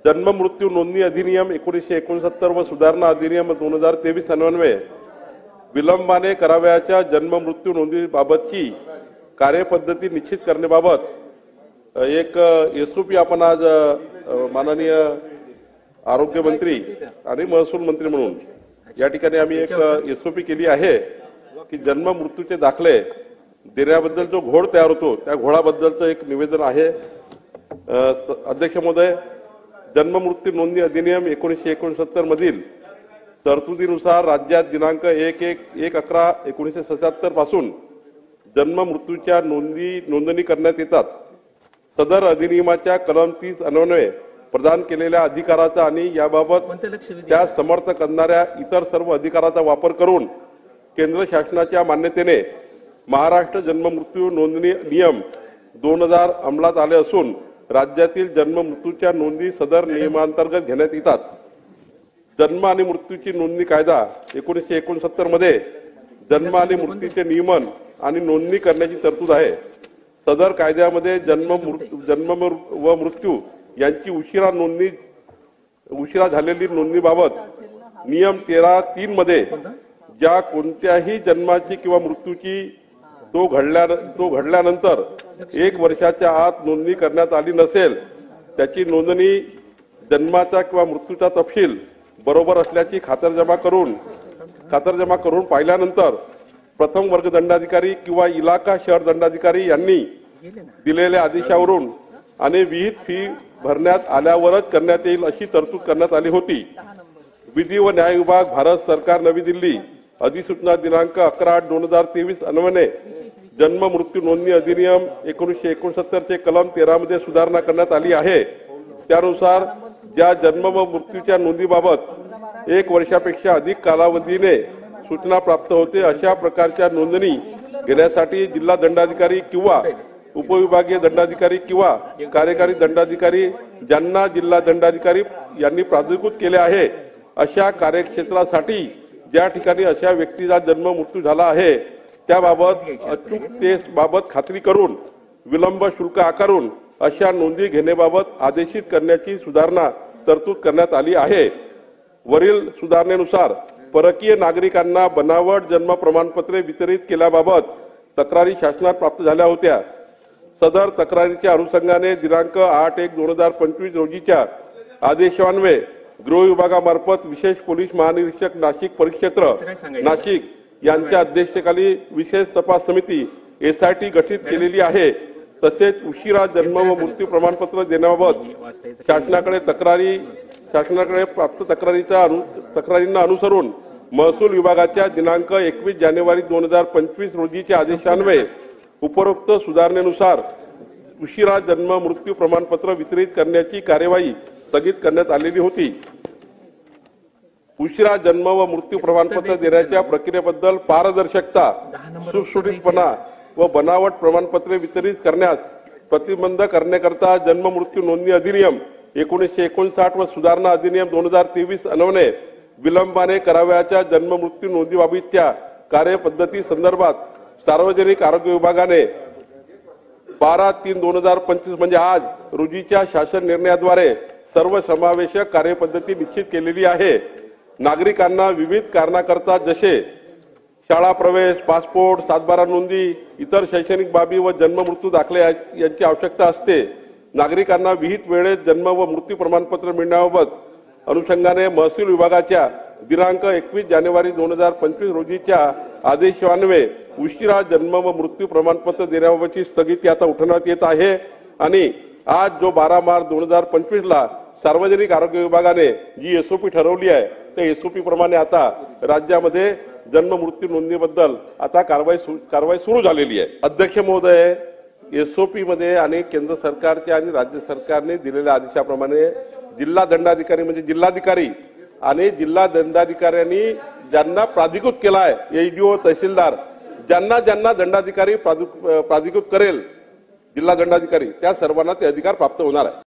जन्म मृत्यू नोंदणी अधिनियम 1969 व सुधारणा अधिनियम 2023 अन्वये विलंबाने करावयाच्या जन्म मृत्यू नोंदणीबाबतची कार्यपद्धती निश्चित करण्याबाबत एक एसओपी आपण आज माननीय आरोग्य मंत्री आणि महसूल मंत्री म्हणून या ठिकाणी आम्ही एक एसओपी केली आहे की जन्म मृत्यूचे दाखले देण्याबद्दल जो घोळ तयार होतो त्या घोळाबद्दलचं एक निवेदन आहे। अध्यक्ष महोदय, जन्म मृत्यू नोंदणी अधिनियम 1969 मधील तरतुदीनुसार राज्यात दिनांक 1/11/1977 पासून जन्म मृत्यूच्या नोंदणी करण्यात येतात। सदर अधिनियमाच्या कलम 30 अन्वये प्रदान केलेल्या अधिकाराचा आणि याबाबत त्या समर्थ करणाऱ्या इतर सर्व अधिकाराचा वापर करून केंद्र शासनाच्या मान्यतेने महाराष्ट्र जन्म मृत्यू नोंदणी नियम 2000 अंमलात आले असून राज्यातील जन्म मृत्यूच्या नोंदी सदर नियमांतर्गत घेण्यात येतात। जन्म आणि मृत्यूची नोंदणी कायदा 1969 मध्ये जन्म आणि मृत्यूचे नियमन आणि नोंदणी करण्याची तरतूद आहे। सदर कायद्यामध्ये जन्म व मृत्यू यांची उशिरा झालेली नोंदणीबाबत नियम 13(3) मध्ये ज्या कोणत्याही जन्माची किंवा मृत्यूची तो घडल्यानंतर 1 वर्षाच्या आत नोंदणी करण्यात आली नसेल त्याची नोंदणी जन्माचा किंवा मृत्यूचा तपशील बरोबर असल्याची खातरजमा करून पाहिल्यानंतर प्रथम वर्ग दंडाधिकारी किंवा इलाका शहर दंडाधिकारी यांनी दिलेल्या आदेशावरून आणि विहित फी भरण्यात आल्यावरच करण्यात येईल अशी तरतूद करण्यात आली होती। विधी व न्याय विभाग, भारत सरकार, नवी दिल्ली अधिसूचना दिनांक 11/8/2023 अन्वये जन्म मृत्यू नोंदणी अधिनियम 1969 चे कलम 13 मध्ये सुधारणा करण्यात आली आहे। त्यानुसार ज्या जन्म व मृत्यूच्या नोंदीबाबत 1 वर्षापेक्षा अधिक कालावधीने सूचना प्राप्त होते अशा प्रकारच्या नोंदणी घेण्यासाठी जिल्हा दंडाधिकारी किंवा उपविभागीय दंडाधिकारी किंवा कार्यकारी दंडाधिकारी ज्यांना जिल्हा दंडाधिकारी यांनी प्राधिकृत केले आहे अशा कार्यक्षेत्रासाठी ज्या ठिकाणी अशा व्यक्तीचा जन्म मृत्यू झाला आहे त्याबाबत अचूकतेबाबत खात्री करून विलंब शुल्क आकारून अशा नोंदी घेण्याबाबत आदेशित करण्याची सुधारणा तरतूद करण्यात आली आहे। वरील सुधारणेनुसार परकीय नागरिकांना बनावट जन्म प्रमाणपत्रे वितरित केल्याबाबत तक्रारी शासनात प्राप्त झाल्या होत्या। सदर तक्रारीच्या अनुषंगाने दिनांक 8/1/2025 रोजीच्या आदेशान्वये गृह विभागामार्फत विशेष पोलीस महानिरीक्षक नाशिक परिक्षेत्र नाशिक यांच्या अध्यक्षतेखाली विशेष तपास समिती SIT गठीत केलेली आहे। तसेच उशिरा जन्म व मृत्यू प्रमाणपत्र देण्याबाबत शासनाकडे प्राप्त तक्रारींना अनुसरून महसूल विभागाच्या दिनांक 21 जानेवारी 2025 रोजीच्या आदेशान्वये उपरोक्त सुधारणेनुसार उशिरा जन्म मृत्यू प्रमाणपत्र वितरित करण्याची कार्यवाही स्थगित करण्यात आलेली होती। उशिरा जन्म व मृत्यू प्रमाणपत्र देण्याच्या प्रक्रियेबद्दल पारदर्शकता, सुटसुटीतपणा व बनावट प्रमाणपत्रे वितरित करण्यास प्रतिबंध करण्याकरता जन्म मृत्यू नोंदणी अधिनियम 1959 व सुधारणा अधिनियम 2023 अन्वये विलंबाने करावयाच्या जन्म मृत्यू नोंदीबाबतच्या कार्यपद्धती संदर्भात सार्वजनिक आरोग्य विभागाने 12/3/2025 म्हणजे आज रोजीच्या शासन निर्णयाद्वारे सर्वसमावेशक कार्यपद्धती निश्चित केलेली आहे। नागरिकांना विविध कारणाकरता जसे शाळा प्रवेश, पासपोर्ट, 7/12 नोंदी, इतर शैक्षणिक बाबी व जन्म मृत्यू दाखले यांची आवश्यकता असते। नागरिकांना विहित वेळेत जन्म व मृत्यू प्रमाणपत्र मिळण्याबाबत अनुषंगाने महसूल विभागाच्या दिनांक 21 जानेवारी 2025 रोजीच्या आदेशान्वये उशिरा जन्म व मृत्यू प्रमाणपत्र देण्याबाबतची स्थगिती आता उठवण्यात येत आहे आणि आज जो 12 मार्च 2025 ला सार्वजनिक आरोग्य विभागाने जी SOP ठरवली आहे त्या SOP प्रमाणे आता राज्यामध्ये जन्म मृत्यू नोंदणीबद्दल आता कारवाई सुरू झालेली आहे। अध्यक्ष महोदय, SOP मध्ये आणि केंद्र सरकारच्या आणि राज्य सरकारने दिलेल्या आदेशाप्रमाणे जिल्हा दंडाधिकारी म्हणजे जिल्हाधिकारी आणि जिल्हा दंडाधिकाऱ्यांनी ज्यांना प्राधिकृत केला आहे ADO तहसीलदार ज्यांना दंडाधिकारी प्राधिकृत करेल जिल्हा दंडाधिकारी त्या सर्वांना ते अधिकार प्राप्त होणार आहे।